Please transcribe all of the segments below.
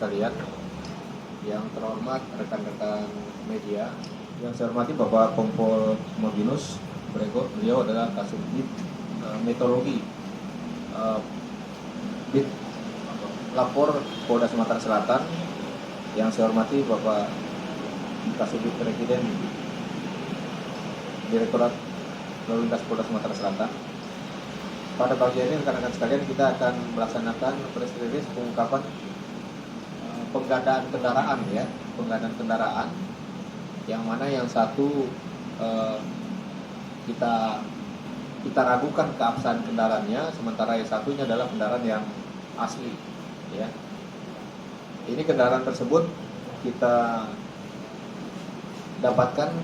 sekalian, yang terhormat rekan-rekan media, yang saya hormati Bapak Kompol Moginus Brego, beliau adalah Kasubdit Meteorologi Bid Lapor Polda Sumatera Selatan. Yang saya hormati Bapak Kasubdit Presiden Direktorat Lalu Lintas Polda Sumatera Selatan. Pada pagi ini rekan-rekan sekalian, kita akan melaksanakan press release pengungkapan penggandaan kendaraan, ya, penggandaan kendaraan, yang mana yang satu kita ragukan keabsahan kendaraannya, sementara yang satunya adalah kendaraan yang asli, ya. Ini kendaraan tersebut kita dapatkan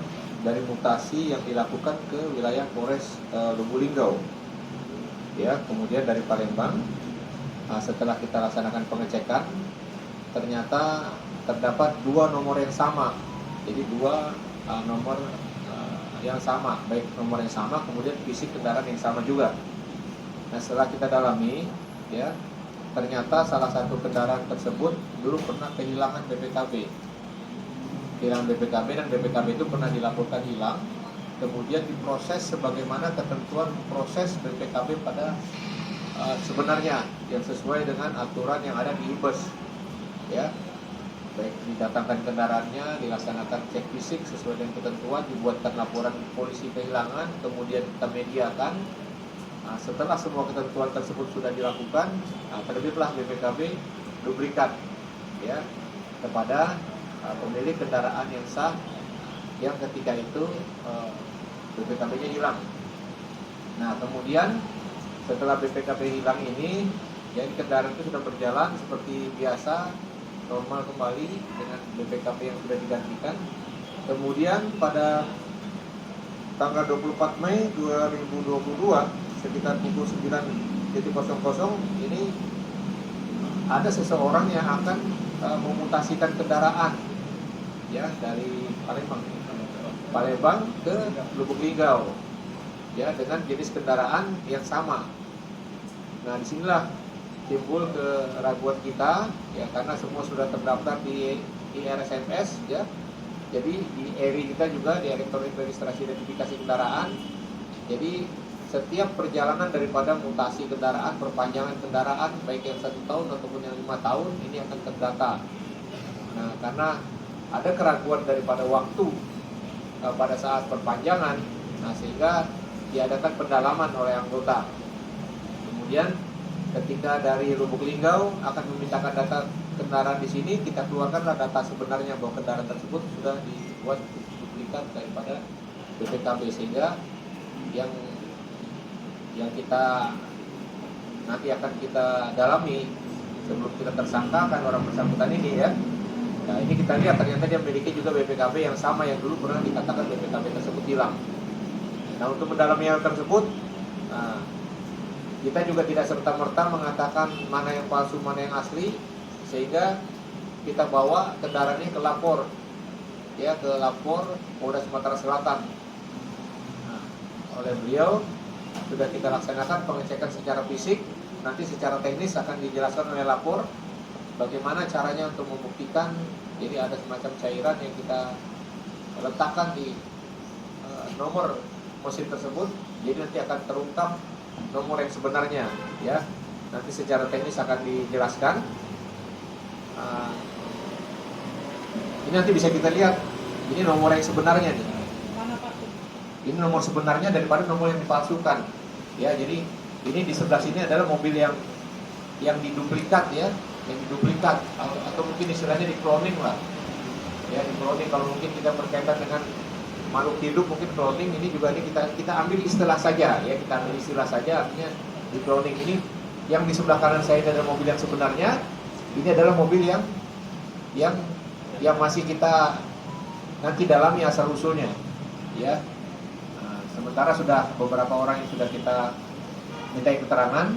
dari mutasi yang dilakukan ke wilayah Polres Lubuk Linggau, ya. Kemudian dari Palembang, setelah kita laksanakan pengecekan, ternyata terdapat dua nomor yang sama. Jadi dua nomor yang sama, baik nomor yang sama, kemudian fisik kendaraan yang sama juga. Nah, setelah kita dalami, ya, ternyata salah satu kendaraan tersebut dulu pernah kehilangan BPKB. Hilang BPKB, dan BPKB itu pernah dilaporkan hilang, kemudian diproses sebagaimana ketentuan proses BPKB pada sebenarnya, yang sesuai dengan aturan yang ada di IBES, ya. Baik didatangkan kendaraannya, dilaksanakan cek fisik sesuai dengan ketentuan, dibuatkan laporan polisi kehilangan, kemudian kita mediakan. Nah, setelah semua ketentuan tersebut sudah dilakukan, terbitlah BPKB duplikat, ya, kepada pemilik kendaraan yang sah, yang ketika itu BPKB-nya hilang. Nah, kemudian setelah BPKB hilang ini, jadi kendaraan itu sudah berjalan seperti biasa, normal kembali dengan BPKB yang sudah digantikan. Kemudian pada tanggal 24 Mei 2022 sekitar pukul 9.00 ini ada seseorang yang akan memutasikan kendaraan, ya, dari Palembang ke Lubuk Linggau, ya, dengan jenis kendaraan yang sama. Nah, disinilah timbul keraguan kita, ya, karena semua sudah terdaftar di IRSMS, ya. Jadi di ERI kita juga, di Elektronik Registrasi Identifikasi Kendaraan. Jadi setiap perjalanan daripada mutasi kendaraan, perpanjangan kendaraan, baik yang 1 tahun ataupun yang 5 tahun, ini akan terdata. Nah, karena ada keraguan daripada waktu pada saat perpanjangan, nah, sehingga diadakan pendalaman oleh anggota. Kemudian ketika dari Lubuk Linggau akan memintakan data kendaraan di sini, kita keluarkanlah data sebenarnya bahwa kendaraan tersebut sudah dibuat duplikat daripada BPKB, sehingga yang kita nanti akan kita dalami sebelum kita tersangkakan orang bersangkutan ini, ya. Nah, ini kita lihat ternyata dia memiliki juga BPKB yang sama yang dulu pernah dikatakan BPKB tersebut hilang. Nah, untuk mendalami hal tersebut, kita juga tidak serta-merta mengatakan mana yang palsu, mana yang asli, sehingga kita bawa kendaraannya ke lapor, ya, ke lapor Polda Sumatera Selatan. Nah, oleh beliau sudah kita laksanakan pengecekan secara fisik, nanti secara teknis akan dijelaskan oleh lapor bagaimana caranya untuk membuktikan. Jadi ada semacam cairan yang kita letakkan di nomor mesin tersebut, jadi nanti akan terungkap nomor yang sebenarnya, ya. Nanti secara teknis akan dijelaskan. Ini nanti bisa kita lihat, ini nomor yang sebenarnya nih. Ini nomor sebenarnya daripada nomor yang dipalsukan, ya. Jadi ini di sebelah sini adalah mobil yang diduplikat, ya, yang diduplikat, atau mungkin istilahnya di cloning lah, ya, di cloning. Kalau mungkin kita berkaitan dengan makhluk hidup, mungkin cloning ini juga ini kita ambil istilah saja, ya, kita ambil istilah saja, artinya di cloning. Ini yang di sebelah kanan saya adalah mobil yang sebenarnya, ini adalah mobil yang masih kita nanti dalami asal usulnya, ya. Nah, sementara sudah beberapa orang yang sudah kita minta keterangan,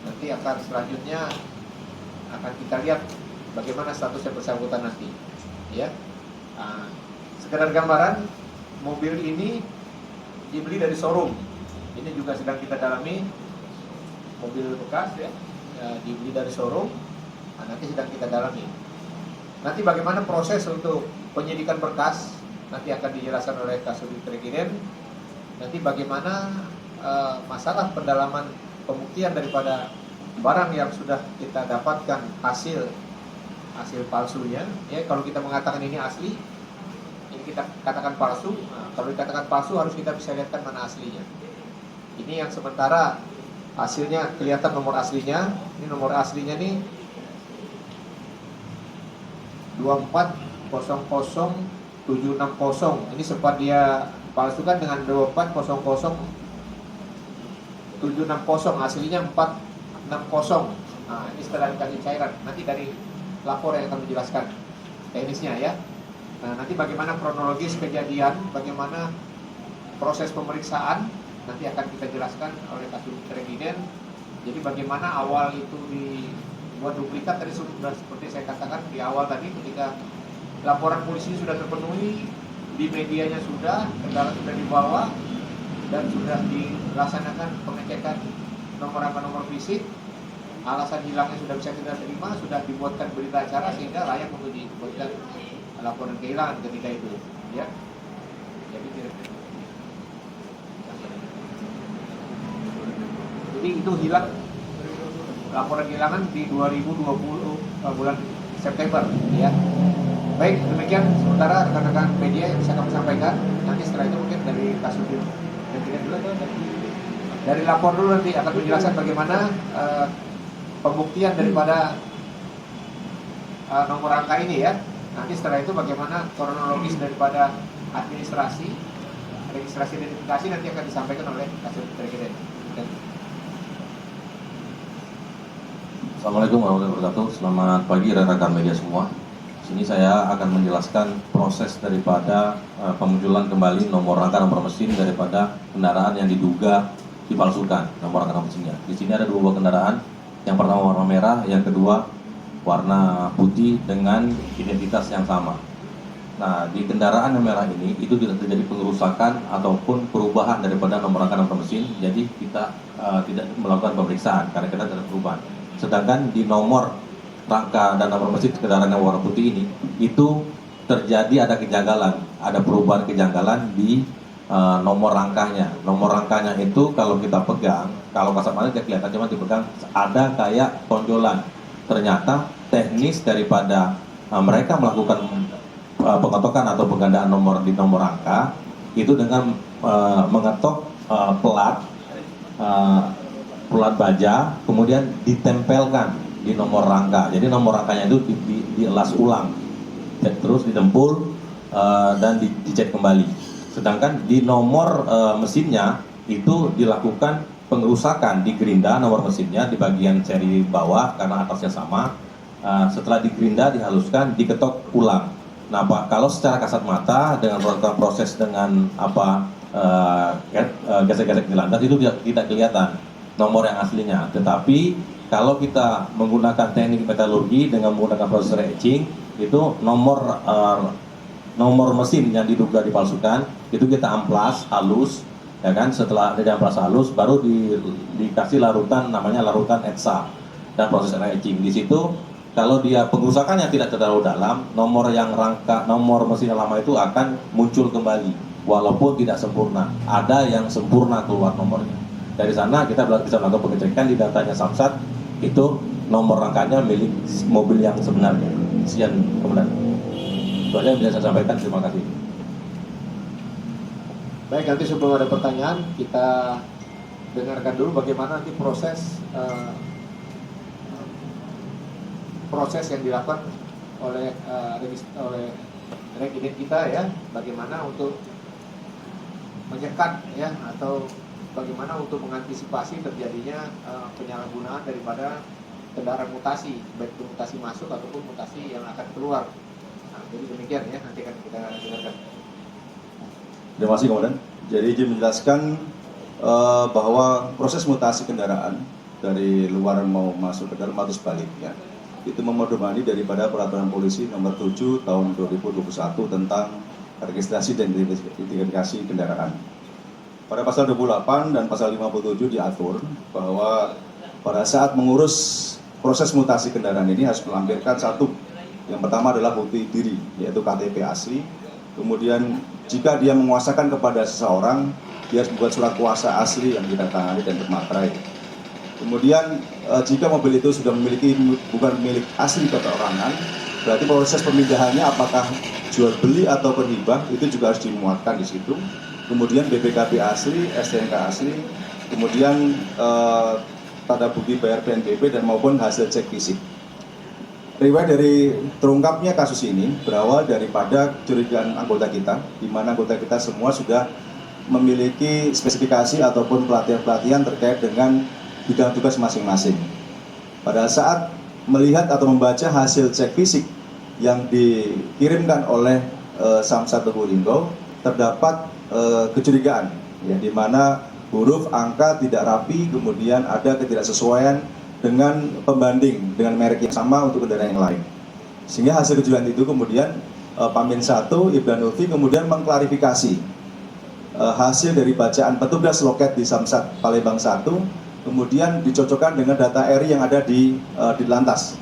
nanti akan selanjutnya akan kita lihat bagaimana statusnya bersangkutan nanti, ya. Sekedar gambaran, mobil ini dibeli dari showroom. Ini juga sedang kita dalami, mobil bekas, ya, dibeli dari showroom. Nanti sedang kita dalami. Nanti bagaimana proses untuk penyidikan berkas, nanti akan dijelaskan oleh Kasubdit Regiden. Nanti bagaimana masalah pendalaman pembuktian daripada barang yang sudah kita dapatkan hasil palsunya. Ya, kalau kita mengatakan ini asli, ini kita katakan palsu. Nah, kalau dikatakan palsu harus kita bisa lihatkan mana aslinya. Ini yang sementara hasilnya kelihatan nomor aslinya. Ini nomor aslinya nih 2400760. Ini sempat dia palsukan dengan 2400760, aslinya 460. Nah, ini setelah dikasih cairan. Nanti dari lapor yang akan menjelaskan teknisnya ya. Nah, nanti bagaimana kronologis kejadian, bagaimana proses pemeriksaan, nanti akan kita jelaskan oleh Kasubdit Regiden. Jadi bagaimana awal itu dibuat duplikat, tadi sudah seperti saya katakan di awal tadi, ketika laporan polisi sudah terpenuhi, di medianya sudah, kendaraan sudah dibawa, dan sudah dilaksanakan pengecekan nomor rangka nomor fisik, alasan hilangnya sudah bisa kita terima, sudah dibuatkan berita acara sehingga layak untuk dibuatkan laporan kehilangan ketika itu, ya. Jadi itu hilang, laporan kehilangan di 2020 bulan September, ya. Baik, demikian sementara rekan-rekan media yang bisa kami sampaikan. Nanti setelah itu mungkin dari Kasubdit dulu, dari lapor dulu nanti akan menjelaskan bagaimana pembuktian daripada nomor angka ini ya. Nanti setelah itu bagaimana kronologis daripada administrasi, registrasi identifikasi nanti akan disampaikan oleh Kasubdit Regiden. Assalamualaikum warahmatullahi wabarakatuh. Selamat pagi rekan-rekan media semua. Sini saya akan menjelaskan proses daripada pemunculan kembali nomor rangka nomor mesin daripada kendaraan yang diduga dipalsukan nomor rangka nomor mesinnya. Di sini ada dua buah kendaraan. Yang pertama warna merah, yang kedua warna putih dengan identitas yang sama. Nah, di kendaraan yang merah ini itu tidak terjadi pengerusakan ataupun perubahan daripada nomor rangka nomor mesin. Jadi kita tidak melakukan pemeriksaan karena kita tidak perubahan. Sedangkan di nomor rangka dan nomor mesin kendaraan yang warna putih ini itu terjadi ada kejanggalan, ada perubahan kejanggalan di nomor rangkanya. Nomor rangkanya itu kalau kita pegang, kalau kasat mata tidak kelihatan, cuma dipegang ada kayak tonjolan. Ternyata teknis daripada mereka melakukan pengotokan atau penggandaan nomor di nomor rangka itu dengan mengetok plat baja, kemudian ditempelkan di nomor rangka. Jadi nomor rangkanya itu dielas ulang, terus didempul dan dicek kembali. Sedangkan di nomor mesinnya itu dilakukan pengerusakan di gerinda nomor mesinnya di bagian seri bawah karena atasnya sama. Setelah di gerinda dihaluskan, diketok ulang. Nah, Pak, kalau secara kasat mata dengan proses dengan gesek-gesek di landas itu tidak kelihatan nomor yang aslinya. Tetapi kalau kita menggunakan teknik metalurgi dengan menggunakan proses etching, itu nomor mesin yang diduga dipalsukan itu kita amplas halus, ya kan? Setelah diamplas halus, baru dikasih larutan namanya larutan etsa dan proses etching. Di situ kalau dia pengerusakannya tidak terlalu dalam, nomor mesin yang lama itu akan muncul kembali, walaupun tidak sempurna. Ada yang sempurna keluar nomornya. Dari sana kita bisa melakukan pengecekan di datanya Samsat, itu nomor rangkanya milik mobil yang sebenarnya. Sekian kemudian. Itu aja yang bisa saya sampaikan. Terima kasih. Baik, nanti sebelum ada pertanyaan kita dengarkan dulu bagaimana nanti proses yang dilakukan oleh Regiden kita ya, bagaimana untuk menyekat ya atau bagaimana untuk mengantisipasi terjadinya penyalahgunaan daripada kendaraan mutasi, baik itu mutasi masuk ataupun mutasi yang akan keluar. Nah, jadi demikian ya, nanti akan kita dengarkan. Terima kasih Komandan. Jadi izin menjelaskan bahwa proses mutasi kendaraan dari luar mau masuk ke dalam atau sebaliknya itu memedomani daripada peraturan polisi nomor 7 tahun 2021 tentang registrasi dan identifikasi kendaraan. Pada pasal 28 dan pasal 57 diatur bahwa pada saat mengurus proses mutasi kendaraan ini harus melampirkan satu Yang pertama adalah bukti diri, yaitu KTP asli. Kemudian jika dia menguasakan kepada seseorang, dia harus membuat surat kuasa asli yang ditandatangani dan bermaterai. Kemudian jika mobil itu sudah memiliki bukan milik asli perorangan, berarti proses pemindahannya apakah jual beli atau hibah itu juga harus dimuatkan di situ. Kemudian BPKB asli, STNK asli, kemudian tanda bukti bayar PNBP dan maupun hasil cek fisik. Riwayat dari terungkapnya kasus ini berawal daripada kecurigaan anggota kita, di mana anggota kita semua sudah memiliki spesifikasi ataupun pelatihan-pelatihan terkait dengan bidang tugas masing-masing. Pada saat melihat atau membaca hasil cek fisik yang dikirimkan oleh Samsat Lubuk Linggau, terdapat kecurigaan, ya, di mana huruf, angka tidak rapi, kemudian ada ketidaksesuaian dengan pembanding dengan merek yang sama untuk kendaraan yang lain. Sehingga hasil kecurigaan itu kemudian Pamin 1, Ibran Lutfi kemudian mengklarifikasi hasil dari bacaan petugas loket di Samsat Palembang 1, kemudian dicocokkan dengan data RI yang ada di Lantas.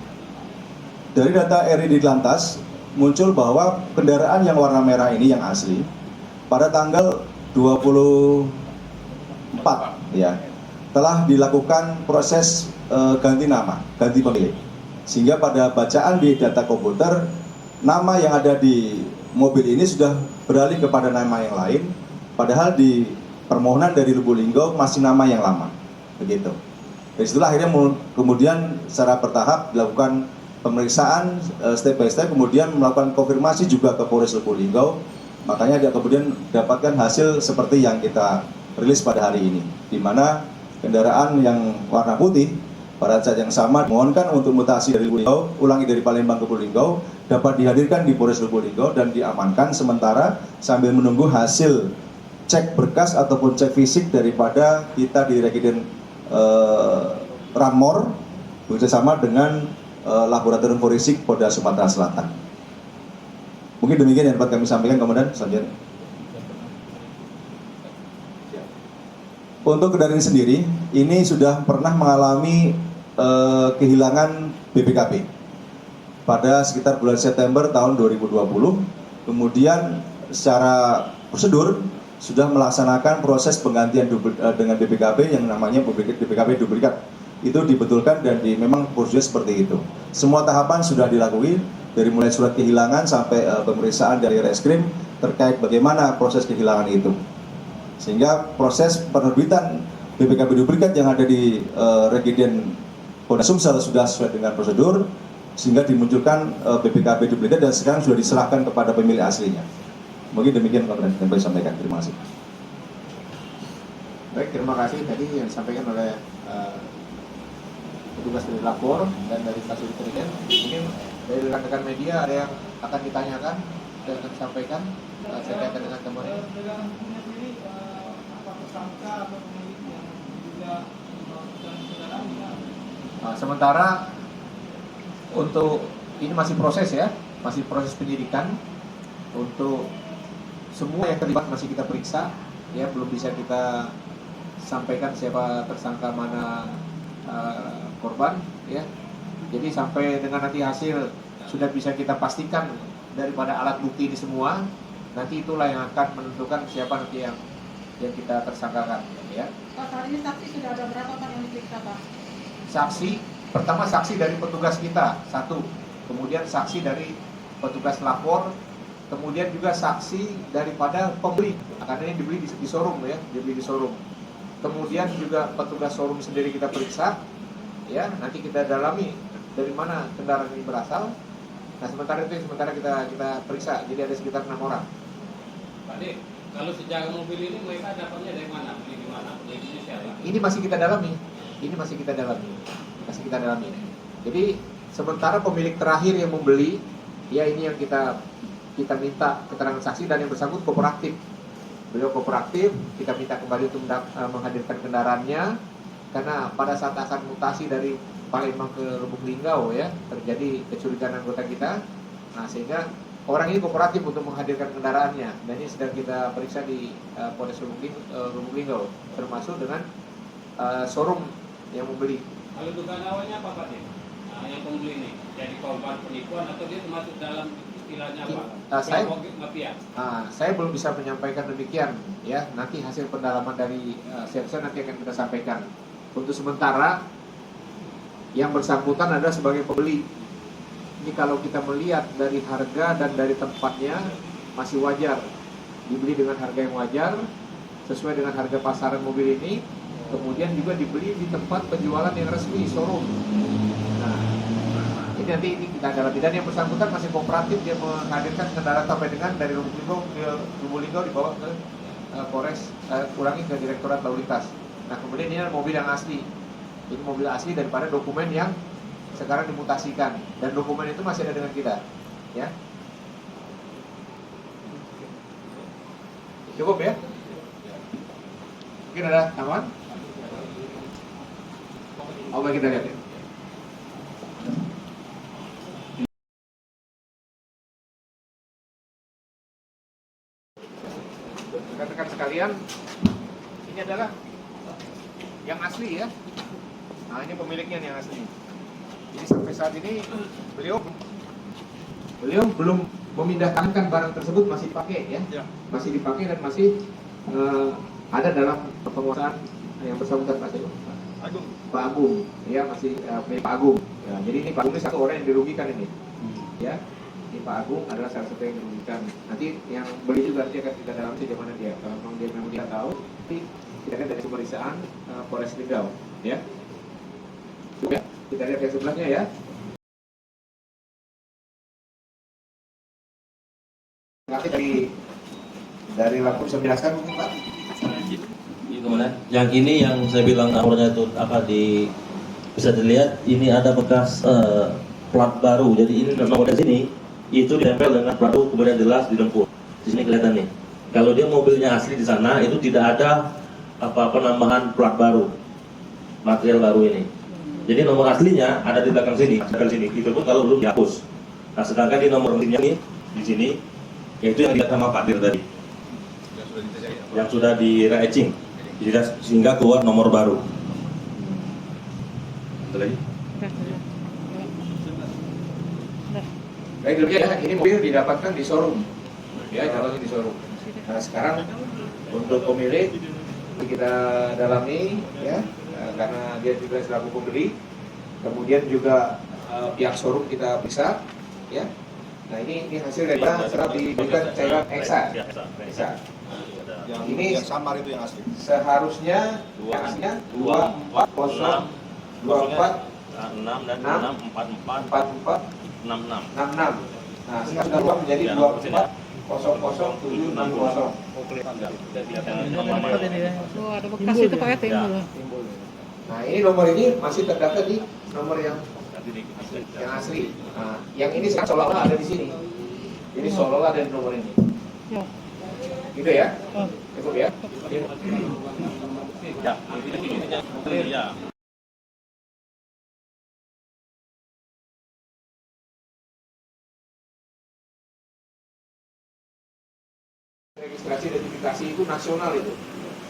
Dari data RI di Lantas muncul bahwa kendaraan yang warna merah ini yang asli pada tanggal 24 ya telah dilakukan proses ganti nama, ganti pemilik. Sehingga pada bacaan di data komputer, nama yang ada di mobil ini sudah beralih kepada nama yang lain, padahal di permohonan dari Lubuk Linggau masih nama yang lama. Begitu. Dari situlah akhirnya kemudian secara bertahap dilakukan pemeriksaan step by step, kemudian melakukan konfirmasi juga ke Polres Lubuk Linggau. Makanya dia kemudian dapatkan hasil seperti yang kita rilis pada hari ini, di mana kendaraan yang warna putih pada saat yang sama mohonkan untuk mutasi dari Lubuk Linggau, ulangi dari Palembang ke Lubuk Linggau, dapat dihadirkan di Polres Lubuk Linggau dan diamankan sementara sambil menunggu hasil cek berkas ataupun cek fisik daripada kita di Regiden Ranmor bekerjasama dengan Laboratorium Forensik Polda Sumatera Selatan. Mungkin demikian yang dapat kami sampaikan, Komandan. Selanjutnya. Untuk kendaraan ini sendiri, ini sudah pernah mengalami kehilangan BPKB pada sekitar bulan September tahun 2020. Kemudian secara prosedur sudah melaksanakan proses penggantian dengan BPKB yang namanya BPKB duplikat. Itu dibetulkan dan memang prosedur seperti itu. Semua tahapan sudah dilalui, dari mulai surat kehilangan sampai pemeriksaan dari Reskrim terkait bagaimana proses kehilangan itu. Sehingga proses penerbitan BPKB duplikat yang ada di Regiden Polda Sumsel sudah sesuai dengan prosedur, sehingga dimunculkan BPKB duplikat dan sekarang sudah diserahkan kepada pemilik aslinya. Mungkin demikian Komandan yang saya sampaikan. Terima kasih. Baik, terima kasih tadi yang disampaikan oleh petugas dari lapor dan dari stasiun Regiden. Mungkin dari rekan-rekan media ada yang akan ditanyakan dan akan disampaikan saya akan dengan teman ini. Sementara untuk ini masih proses ya, masih proses penyidikan. Untuk semua yang terlibat masih kita periksa, ya belum bisa kita sampaikan siapa tersangka mana korban, ya. Jadi sampai dengan nanti hasil sudah bisa kita pastikan daripada alat bukti ini semua, nanti itulah yang akan menentukan siapa nanti yang kita tersangkakan, ya. Pak, saat ini saksi sudah ada berapa Pak yang diperiksa Pak? Saksi, pertama saksi dari petugas kita, 1. Kemudian saksi dari petugas lapor, kemudian juga saksi daripada pembeli, karena ini dibeli di showroom ya, dibeli di showroom. Kemudian juga petugas showroom sendiri kita periksa, ya, nanti kita dalami dari mana kendaraan ini berasal. Nah sementara kita periksa, jadi ada sekitar 6 orang. Pak Dik, kalau sejak mobil ini mereka dapatnya dari mana? Beli di mana? Beli di siapa? Ini masih kita dalami, masih kita dalami. Jadi sementara pemilik terakhir yang membeli, ya ini yang kita minta keterangan saksi dan yang bersangkutan kooperatif. Beliau kooperatif, kita minta kembali untuk menghadirkan kendaraannya karena pada saat akan mutasi dari Palembang ke Lubuk Linggau ya terjadi kecurigaan anggota kita. Nah sehingga orang ini kooperatif untuk menghadirkan kendaraannya dan ini sedang kita periksa di Polres Lubuk Linggau termasuk dengan showroom yang membeli. Kalau dugaan awalnya apa Pak Dik? yang pembeli ini jadi korban penipuan atau dia termasuk dalam istilahnya apa? Saya- Kelompok mafia. Saya belum bisa menyampaikan demikian ya. Nanti hasil pendalaman dari Sepsen nanti akan kita sampaikan. Untuk sementara yang bersangkutan adalah sebagai pembeli. Ini kalau kita melihat dari harga dan dari tempatnya masih wajar, dibeli dengan harga yang wajar sesuai dengan harga pasaran mobil ini. Kemudian juga dibeli di tempat penjualan yang resmi, showroom. Nah, ini nanti ini kita dalami. Dan yang bersangkutan masih kooperatif, dia menghadirkan kendaraan sampai dengan dari Lubulinggo dibawa ke Polres, ke Direktorat Lalu Lintas. Nah, kemudian ini mobil yang asli. Ini mobil asli daripada dokumen yang sekarang dimutasikan, dan dokumen itu masih ada dengan kita, ya. Cukup ya? Mungkin ada tambahan? Oh, baik, kita lihat ya. Rekan-rekan sekalian, ini adalah yang asli ya. Nah, ini pemiliknya nih yang asli. Jadi sampai saat ini beliau belum memindahkan barang tersebut, masih dipakai ya. Masih dipakai dan masih ada dalam penguasaan yang bersangkutan Pak Agung, ya, masih milik Pak Agung. Ya, jadi ini Pak Agung ini satu orang yang dirugikan ini, ya. Ini Pak Agung adalah salah satu yang dirugikan. Nanti yang beli juga nanti akan kita dalami sejauh mana dia. Kalau memang dia tidak tahu, nanti kita lihat dari pemeriksaan Polres Linggau, ya. Coba kita lihat yang sebelahnya ya. Nanti dari lampu bisa menjelaskan mungkin Pak. Kemudian yang ini yang saya bilang nomornya itu bisa dilihat ini ada bekas plat baru. Jadi ini nomor di sini itu ditempel dengan plat baru, kemudian jelas didempul. Di sini kelihatan nih. Kalau dia mobilnya asli di sana itu tidak ada penambahan plat baru, material baru ini. Jadi nomor aslinya ada di belakang sini, itu pun kalau belum dihapus. Nah, sedangkan di nomor ini di sini yaitu yang dilihat sama Pak Dir tadi, yang sudah di re-etching, sehingga keluar nomor baru. Betul lagi? Baik, ya, ini mobil didapatkan di showroom, ya, jalannya di showroom. Nah, sekarang untuk pemilik kita dalami, ya, karena dia juga selaku pembeli. Kemudian juga pihak showroom kita periksa, ya. Nah, ini hasil dari setelah diberikan cairan Exa. Ini yang samar itu yang asli. Seharusnya yang aslinya 240 24 6 dan 6 44 66. 66. Nah, sekarang sudah berubah menjadi 24 00760. Oh, ada bekas itu Pak ya, timbul. Nah, ini nomor ini masih terdaftar di nomor yang asli. Nah, yang ini sekarang seolah-olah ada di sini. Jadi seolah-olah ada di nomor ini. Ya. Gitu ya? Cukup ya? Ya. Registrasi identifikasi itu nasional itu.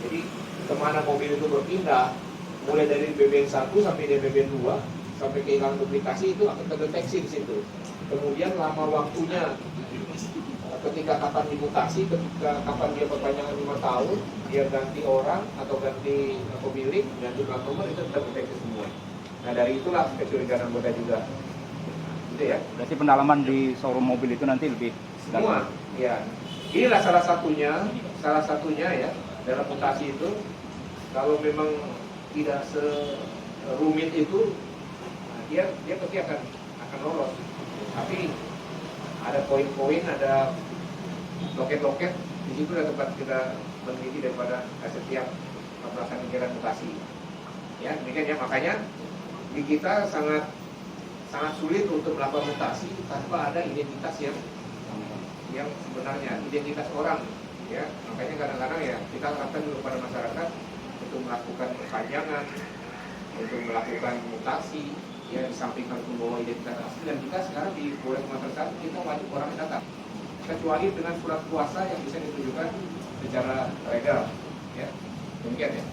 Jadi kemana mobil itu berpindah, mulai dari BBN 1 sampai dari BBN 2 sampai kehilangan duplikasi itu akan terdeteksi di situ. Kemudian lama waktunya, ketika kapan dimutasi, ketika kapan dia perpanjangan 5 tahun, dia ganti orang atau ganti pemilik, ganti plat nomor, itu terdeteksi semua. Nah, dari itulah kecurigaan anggota juga. Gitu ya. Berarti pendalaman di showroom mobil itu nanti lebih Semua, ya. Inilah salah satunya ya dalam mutasi itu. Kalau memang tidak serumit itu, nah dia pasti akan lolos. Tapi ada poin-poin, ada loket-loket, di situ ada tempat kita meneliti daripada setiap pelaksanaan kegiatan mutasi. Ya, demikian ya, makanya di kita sangat sulit untuk melakukan mutasi tanpa ada identitas yang sebenarnya, identitas orang, ya. Makanya kadang-kadang ya kita harapkan juga kepada masyarakat untuk melakukan perpanjangan, untuk melakukan mutasi, ya, di samping harus membawa identitas asli. Dan kita sekarang di Polres Sumatera Selatan kita wajib orang datang, kecuali dengan surat kuasa yang bisa ditunjukkan secara legal, ya. Demikian ya.